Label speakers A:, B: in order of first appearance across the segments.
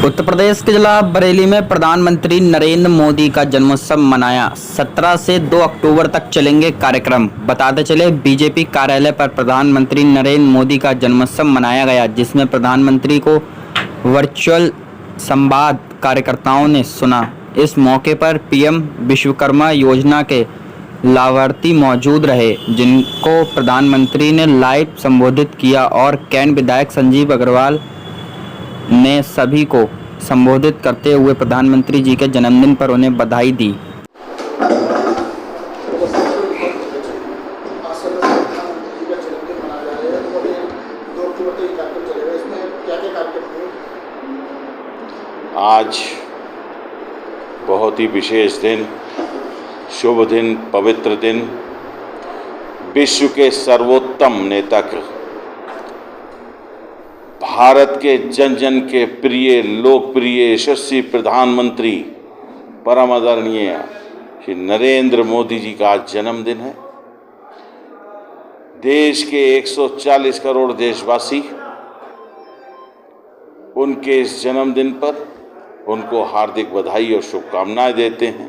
A: उत्तर प्रदेश के जिला बरेली में प्रधानमंत्री नरेंद्र मोदी का जन्मोत्सव मनाया। 17 से 2 अक्टूबर तक चलेंगे कार्यक्रम। बताते चले, बीजेपी कार्यालय पर प्रधानमंत्री नरेंद्र मोदी का जन्मोत्सव मनाया गया, जिसमें प्रधानमंत्री को वर्चुअल संवाद कार्यकर्ताओं ने सुना। इस मौके पर पीएम विश्वकर्मा योजना के लाभार्थी मौजूद रहे, जिनको प्रधानमंत्री ने लाइव संबोधित किया और कैंट विधायक संजीव अग्रवाल ने सभी को संबोधित करते हुए प्रधानमंत्री जी के जन्मदिन पर उन्हें बधाई दी।
B: आज बहुत ही विशेष दिन, शुभ दिन, पवित्र दिन, विश्व के सर्वोत्तम नेता के, भारत के जन जन के प्रिय, लोकप्रिय, यशस्वी प्रधानमंत्री, परम आदरणीय श्री नरेंद्र मोदी जी का आज जन्मदिन है। देश के 140 करोड़ देशवासी उनके इस जन्मदिन पर उनको हार्दिक बधाई और शुभकामनाएं देते हैं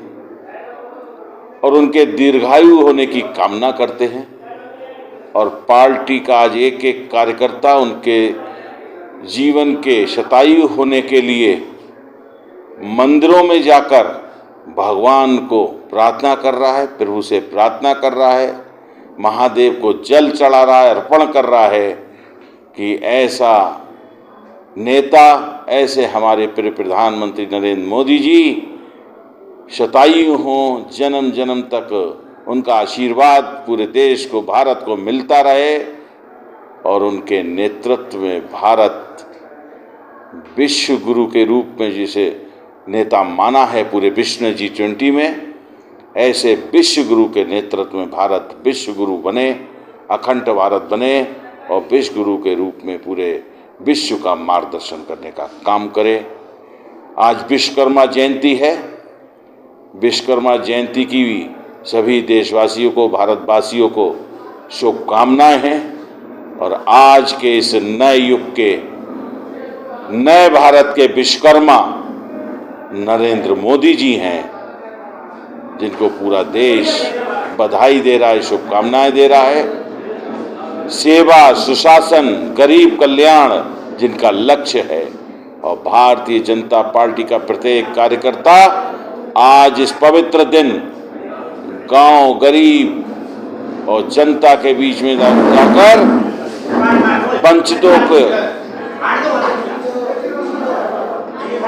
B: और उनके दीर्घायु होने की कामना करते हैं। और पार्टी का आज एक एक कार्यकर्ता उनके जीवन के शतायु होने के लिए मंदिरों में जाकर भगवान को प्रार्थना कर रहा है, प्रभु से प्रार्थना कर रहा है, महादेव को जल चढ़ा रहा है, अर्पण कर रहा है कि ऐसा नेता, ऐसे हमारे प्रिय प्रधानमंत्री नरेंद्र मोदी जी शतायु हों, जन्म जन्म तक उनका आशीर्वाद पूरे देश को, भारत को मिलता रहे और उनके नेतृत्व में भारत विश्व गुरु के रूप में जिसे नेता माना है पूरे विश्व ने G20 में, ऐसे विश्व गुरु के नेतृत्व में भारत विश्व गुरु बने, अखंड भारत बने और विश्व गुरु के रूप में पूरे विश्व का मार्गदर्शन करने का काम करे। आज विश्वकर्मा जयंती है। विश्वकर्मा जयंती की सभी देशवासियों को, भारतवासियों को शुभकामनाएं हैं। और आज के इस नए युग के, नए भारत के विश्वकर्मा नरेंद्र मोदी जी हैं, जिनको पूरा देश बधाई दे रहा है, शुभकामनाएं दे रहा है। सेवा, सुशासन, गरीब कल्याण जिनका लक्ष्य है और भारतीय जनता पार्टी का प्रत्येक कार्यकर्ता आज इस पवित्र दिन गांव, गरीब और जनता के बीच में जाकर वंचितों को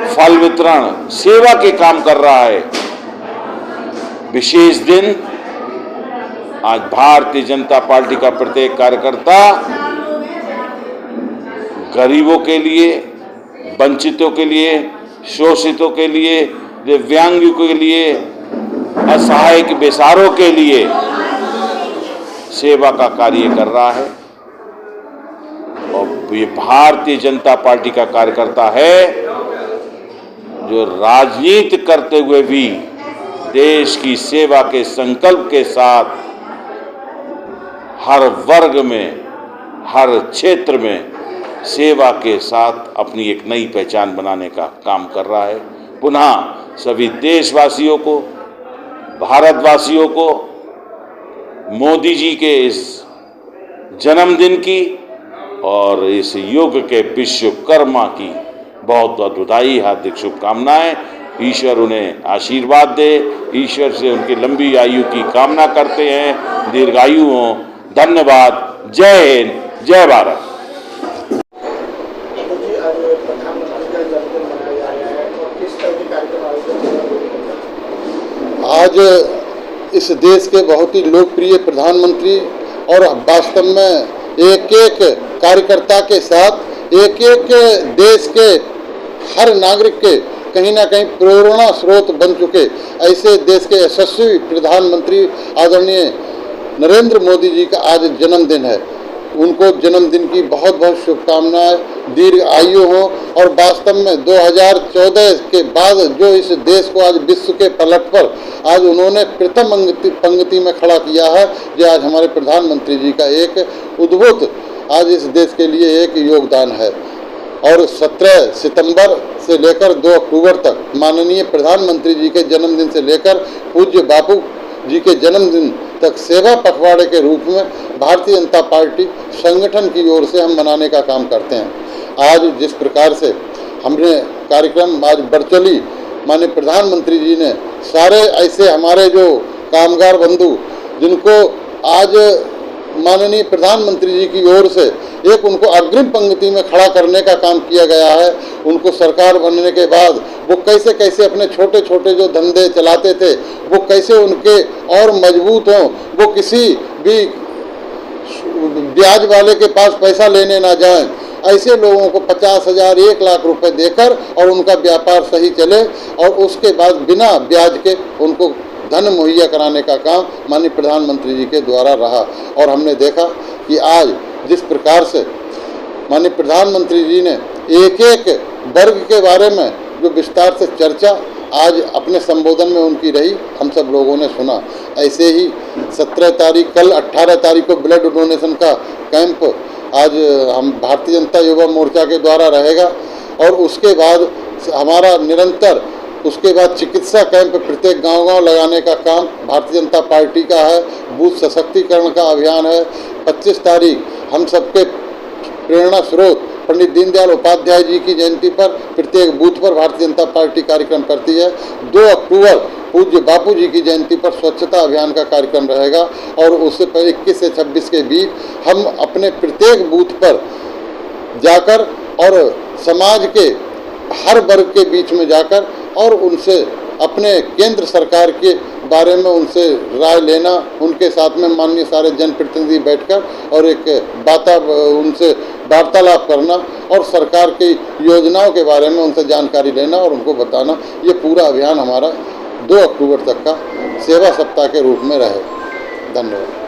B: फल वितरण, सेवा के काम कर रहा है। विशेष दिन आज भारतीय जनता पार्टी का प्रत्येक कार्यकर्ता गरीबों के लिए, वंचितों के लिए, शोषितों के लिए, दिव्यांगों के लिए, असहाय बेसहारों के लिए सेवा का कार्य कर रहा है। और ये भारतीय जनता पार्टी का कार्यकर्ता है जो राजनीति करते हुए भी देश की सेवा के संकल्प के साथ हर वर्ग में, हर क्षेत्र में सेवा के साथ अपनी एक नई पहचान बनाने का काम कर रहा है। पुनः सभी देशवासियों को, भारतवासियों को मोदी जी के इस जन्मदिन की और इस युग के विश्वकर्मा की बहुत बहुत बधाई, हार्दिक शुभकामनाएं। ईश्वर उन्हें आशीर्वाद दे, ईश्वर से उनकी लंबी आयु की कामना करते हैं, दीर्घायु हों। धन्यवाद। जय हिंद, जय भारत।
C: आज इस देश के बहुत ही लोकप्रिय प्रधानमंत्री और वास्तव में एक एक कार्यकर्ता के साथ एक एक देश के हर नागरिक के कहीं ना कहीं प्रेरणा स्रोत बन चुके ऐसे देश के यशस्वी प्रधानमंत्री आदरणीय नरेंद्र मोदी जी का आज जन्मदिन है। उनको जन्मदिन की बहुत बहुत शुभकामनाएं, दीर्घ आयु हो। और वास्तव में 2014 के बाद जो इस देश को आज विश्व के पलट पर आज उन्होंने प्रथम पंक्ति में खड़ा किया है, जो आज हमारे प्रधानमंत्री जी का एक उद्भुत आज इस देश के लिए एक योगदान है। और 17 सितंबर से लेकर 2 अक्टूबर तक माननीय प्रधानमंत्री जी के जन्मदिन से लेकर पूज्य बापू जी के जन्मदिन तक सेवा पखवाड़े के रूप में भारतीय जनता पार्टी संगठन की ओर से हम मनाने का काम करते हैं। आज जिस प्रकार से हमने कार्यक्रम आज वर्चुअली माननीय प्रधानमंत्री जी ने सारे ऐसे हमारे जो कामगार बंधु जिनको आज माननीय प्रधानमंत्री जी की ओर से एक उनको अग्रिम पंक्ति में खड़ा करने का काम किया गया है। उनको सरकार बनने के बाद वो कैसे कैसे अपने छोटे छोटे जो धंधे चलाते थे वो कैसे उनके और मजबूत हों, वो किसी भी ब्याज वाले के पास पैसा लेने ना जाएं, ऐसे लोगों को 50,000 1 लाख रुपए देकर और उनका व्यापार सही चले और उसके बाद बिना ब्याज के उनको धन मुहैया कराने का काम माननीय प्रधानमंत्री जी के द्वारा रहा। और हमने देखा कि आज जिस प्रकार से माननीय प्रधानमंत्री जी ने एक एक वर्ग के बारे में जो विस्तार से चर्चा आज अपने संबोधन में उनकी रही, हम सब लोगों ने सुना। ऐसे ही 17 तारीख कल 18 तारीख को ब्लड डोनेशन का कैंप आज हम भारतीय जनता युवा मोर्चा के द्वारा रहेगा और उसके बाद हमारा निरंतर उसके बाद चिकित्सा कैंप प्रत्येक गांव-गांव लगाने का काम भारतीय जनता पार्टी का है। बूथ सशक्तिकरण का अभियान है। 25 तारीख हम सबके प्रेरणा स्रोत पंडित दीनदयाल उपाध्याय जी की जयंती पर प्रत्येक बूथ पर भारतीय जनता पार्टी कार्यक्रम करती है। 2 अक्टूबर पूज्य बापू जी की जयंती पर स्वच्छता अभियान का कार्यक्रम रहेगा और उससे पहले 21 से 26 के बीच हम अपने प्रत्येक बूथ पर जाकर और समाज के हर वर्ग के बीच में जाकर और उनसे अपने केंद्र सरकार के बारे में उनसे राय लेना, उनके साथ में माननीय सारे जनप्रतिनिधि बैठकर और एक उनसे वार्तालाप करना और सरकार की योजनाओं के बारे में उनसे जानकारी लेना और उनको बताना, ये पूरा अभियान हमारा 2 अक्टूबर तक का सेवा सप्ताह के रूप में रहे। धन्यवाद।